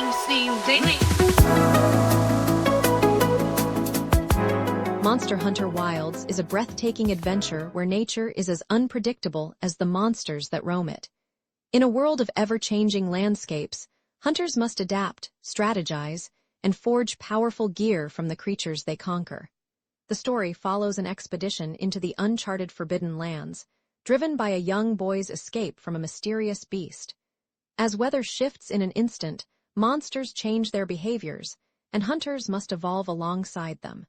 Game Scene Daily. Monster Hunter Wilds is a breathtaking adventure where nature is as unpredictable as the monsters that roam it. In a world of ever-changing landscapes, hunters must adapt, strategize, and forge powerful gear from the creatures they conquer. The story follows an expedition into the uncharted Forbidden Lands, driven by a young boy's escape from a mysterious beast. As weather shifts in an instant, monsters change their behaviors, and hunters must evolve alongside them.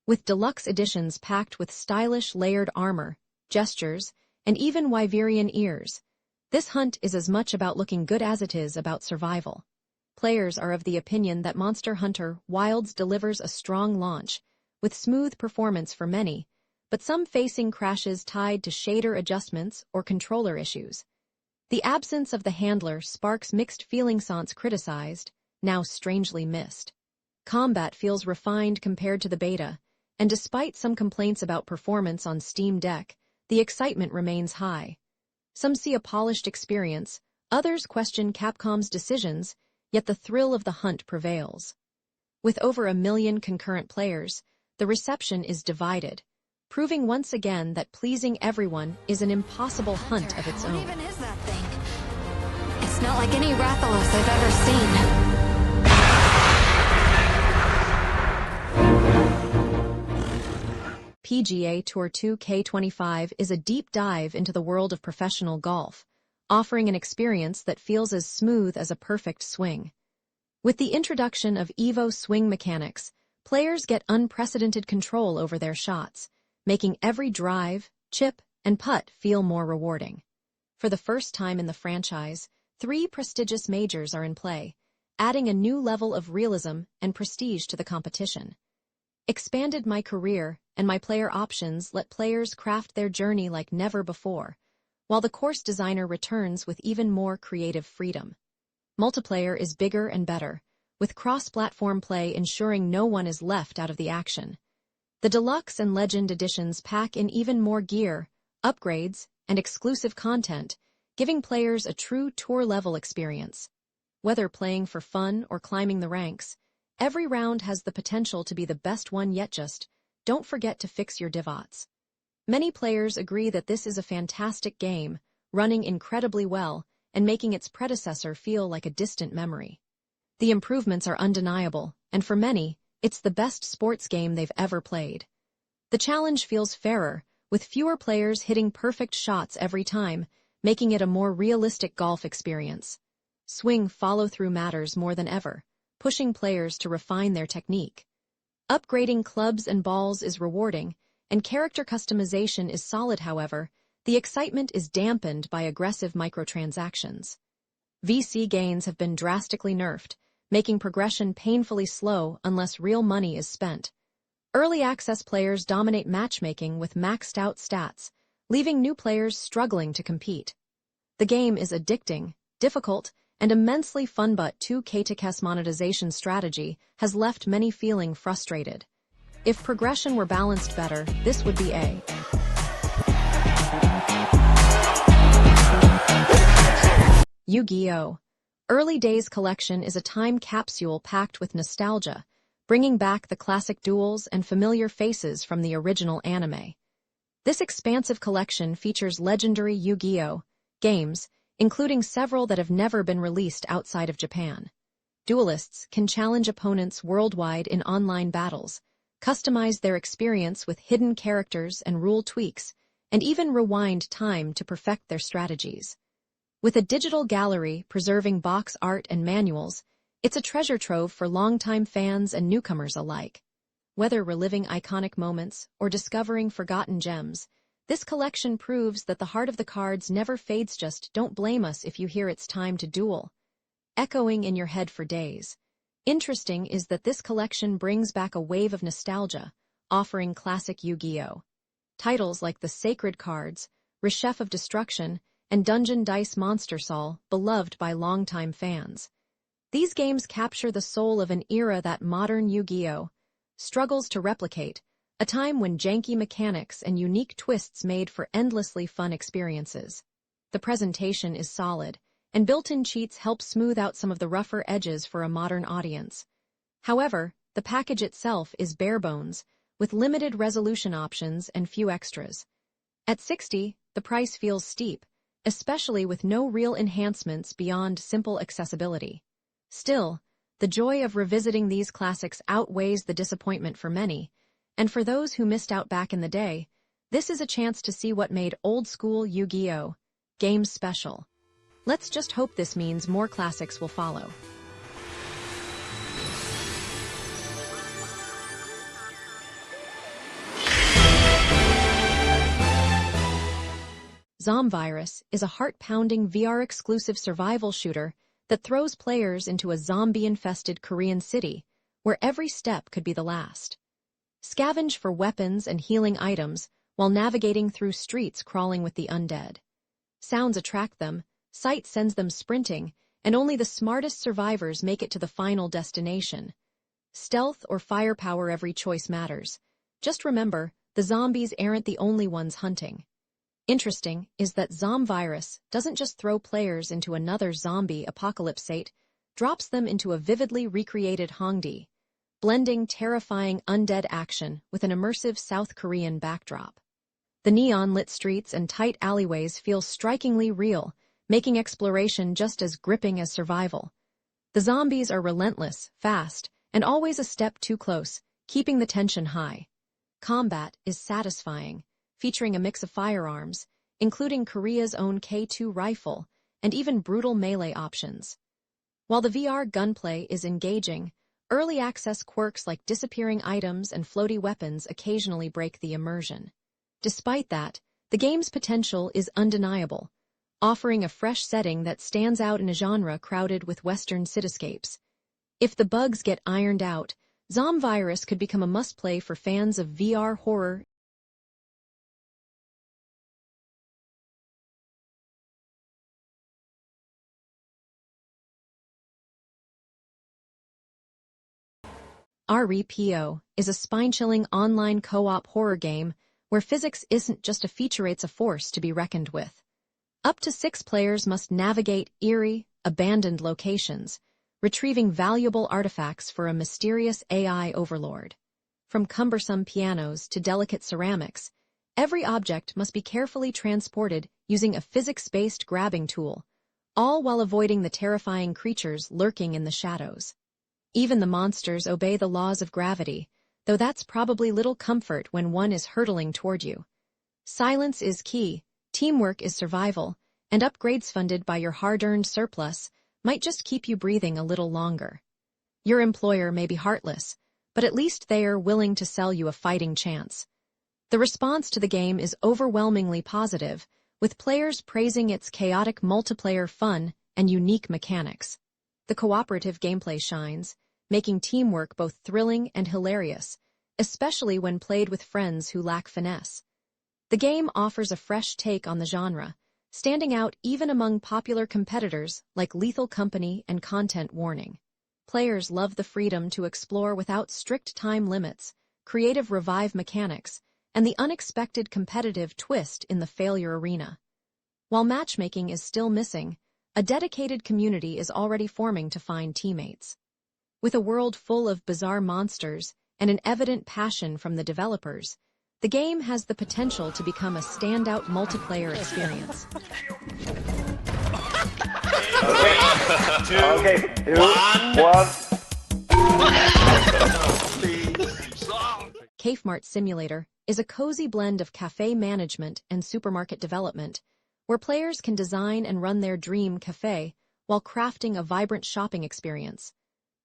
With deluxe editions packed with stylish layered armor, gestures, and even Wyverian ears, this hunt is as much about looking good as it is about survival. Players are of the opinion that Monster Hunter Wilds delivers a strong launch, with smooth performance for many, but some facing crashes tied to shader adjustments or controller issues. The absence of the handler sparks mixed feelings. Criticized, now strangely missed. Combat feels refined compared to the beta, and despite some complaints about performance on Steam Deck, the excitement remains high. Some see a polished experience, others question Capcom's decisions, yet the thrill of the hunt prevails. With over 1 million concurrent players, the reception is divided, proving once again that pleasing everyone is an impossible hunt of its own. What even is that thing? It's not like any Rathalos I've ever seen. PGA Tour 2K25 is a deep dive into the world of professional golf, offering an experience that feels as smooth as a perfect swing. With the introduction of EVO swing mechanics, players get unprecedented control over their shots, making every drive, chip, and putt feel more rewarding. For the first time in the franchise, 3 prestigious majors are in play, adding a new level of realism and prestige to the competition. Expanded My Career and My Player options let players craft their journey like never before, while the course designer returns with even more creative freedom. Multiplayer is bigger and better, with cross-platform play ensuring no one is left out of the action. The Deluxe and Legend editions pack in even more gear, upgrades, and exclusive content, giving players a true tour-level experience. Whether playing for fun or climbing the ranks, every round has the potential to be the best one yet. Just don't forget to fix your divots. Many players agree that this is a fantastic game, running incredibly well, and making its predecessor feel like a distant memory. The improvements are undeniable, and for many, it's the best sports game they've ever played. The challenge feels fairer, with fewer players hitting perfect shots every time, making it a more realistic golf experience. Swing follow-through matters more than ever, pushing players to refine their technique. Upgrading clubs and balls is rewarding, and character customization is solid. However, the excitement is dampened by aggressive microtransactions. VC gains have been drastically nerfed, making progression painfully slow unless real money is spent. Early access players dominate matchmaking with maxed-out stats, leaving new players struggling to compete. The game is addicting, difficult, and immensely fun, but 2K's monetization strategy has left many feeling frustrated. If progression were balanced better, this would be a Yu-Gi-Oh! Early Days Collection is a time capsule packed with nostalgia, bringing back the classic duels and familiar faces from the original anime. This expansive collection features legendary Yu-Gi-Oh! Games, including several that have never been released outside of Japan. Duelists can challenge opponents worldwide in online battles, customize their experience with hidden characters and rule tweaks, and even rewind time to perfect their strategies. With a digital gallery preserving box art and manuals, it's a treasure trove for longtime fans and newcomers alike. Whether reliving iconic moments or discovering forgotten gems, this collection proves that the heart of the cards never fades. Just don't blame us if you hear it's time to duel, echoing in your head for days. Interesting is that this collection brings back a wave of nostalgia, offering classic Yu-Gi-Oh! Titles like the Sacred Cards, Rechef of Destruction, and Dungeon Dice Monster Sol, beloved by longtime fans. These games capture the soul of an era that modern Yu-Gi-Oh! Struggles to replicate, a time when janky mechanics and unique twists made for endlessly fun experiences. The presentation is solid, and built-in cheats help smooth out some of the rougher edges for a modern audience. However, the package itself is bare bones, with limited resolution options and few extras. At $60, the price feels steep, especially with no real enhancements beyond simple accessibility. Still, the joy of revisiting these classics outweighs the disappointment for many, and for those who missed out back in the day, this is a chance to see what made old-school Yu-Gi-Oh! Games special. Let's just hope this means more classics will follow. ZOMVIRUS is a heart-pounding VR-exclusive survival shooter that throws players into a zombie-infested Korean city where every step could be the last. Scavenge for weapons and healing items while navigating through streets crawling with the undead. Sounds attract them, sight sends them sprinting, and only the smartest survivors make it to the final destination. Stealth or firepower, every choice matters. Just remember, the zombies aren't the only ones hunting. Interesting is that ZOMVIRUS doesn't just throw players into another zombie apocalypse, it drops them into a vividly recreated Hongdae, blending terrifying undead action with an immersive South Korean backdrop. The neon-lit streets and tight alleyways feel strikingly real, making exploration just as gripping as survival. The zombies are relentless, fast, and always a step too close, keeping the tension high. Combat is satisfying, featuring a mix of firearms, including Korea's own K2 rifle, and even brutal melee options. While the VR gunplay is engaging, early access quirks like disappearing items and floaty weapons occasionally break the immersion. Despite that, the game's potential is undeniable, offering a fresh setting that stands out in a genre crowded with Western cityscapes. If the bugs get ironed out, ZOMVIRUS could become a must-play for fans of VR horror. R.E.P.O. is a spine-chilling online co-op horror game where physics isn't just a feature, it's a force to be reckoned with. Up to 6 players must navigate eerie, abandoned locations, retrieving valuable artifacts for a mysterious AI overlord. From cumbersome pianos to delicate ceramics, every object must be carefully transported using a physics-based grabbing tool, all while avoiding the terrifying creatures lurking in the shadows. Even the monsters obey the laws of gravity, though that's probably little comfort when one is hurtling toward you. Silence is key, teamwork is survival, and upgrades funded by your hard-earned surplus might just keep you breathing a little longer. Your employer may be heartless, but at least they are willing to sell you a fighting chance. The response to the game is overwhelmingly positive, with players praising its chaotic multiplayer fun and unique mechanics. The cooperative gameplay shines, making teamwork both thrilling and hilarious, especially when played with friends who lack finesse. The game offers a fresh take on the genre, standing out even among popular competitors like Lethal Company and Content Warning. Players love the freedom to explore without strict time limits, creative revive mechanics, and the unexpected competitive twist in the failure arena. While matchmaking is still missing, a dedicated community is already forming to find teammates. With a world full of bizarre monsters and an evident passion from the developers, the game has the potential to become a standout multiplayer experience. Okay, two, one. Cafemart Simulator is a cozy blend of cafe management and supermarket development, where players can design and run their dream cafe while crafting a vibrant shopping experience.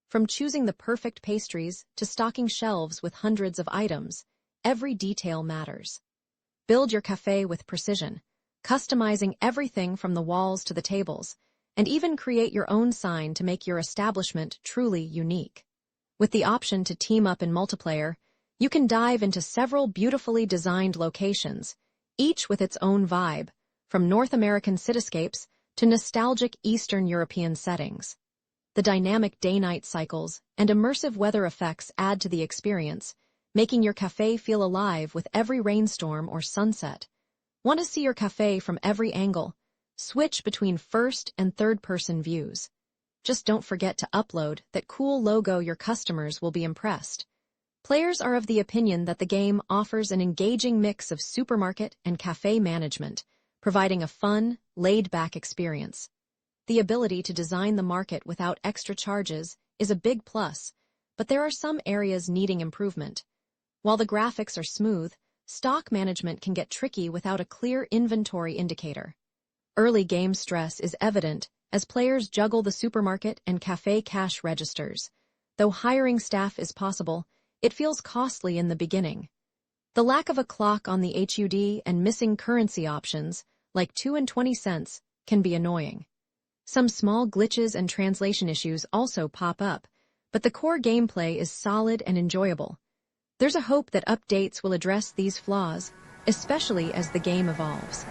From choosing the perfect pastries to stocking shelves with hundreds of items, every detail matters. Build your cafe with precision, customizing everything from the walls to the tables, and even create your own sign to make your establishment truly unique. With the option to team up in multiplayer, you can dive into several beautifully designed locations, each with its own vibe, from North American cityscapes to nostalgic Eastern European settings. The dynamic day-night cycles and immersive weather effects add to the experience, making your cafe feel alive with every rainstorm or sunset. Want to see your cafe from every angle? Switch between first and third-person views. Just don't forget to upload that cool logo. Your customers will be impressed. Players are of the opinion that the game offers an engaging mix of supermarket and cafe management, providing a fun, laid-back experience. The ability to design the market without extra charges is a big plus, but there are some areas needing improvement. While the graphics are smooth, stock management can get tricky without a clear inventory indicator. Early game stress is evident as players juggle the supermarket and cafe cash registers. Though hiring staff is possible, it feels costly in the beginning. The lack of a clock on the HUD and missing currency options, like 2 and 20 cents, can be annoying. Some small glitches and translation issues also pop up, but the core gameplay is solid and enjoyable. There's a hope that updates will address these flaws, especially as the game evolves.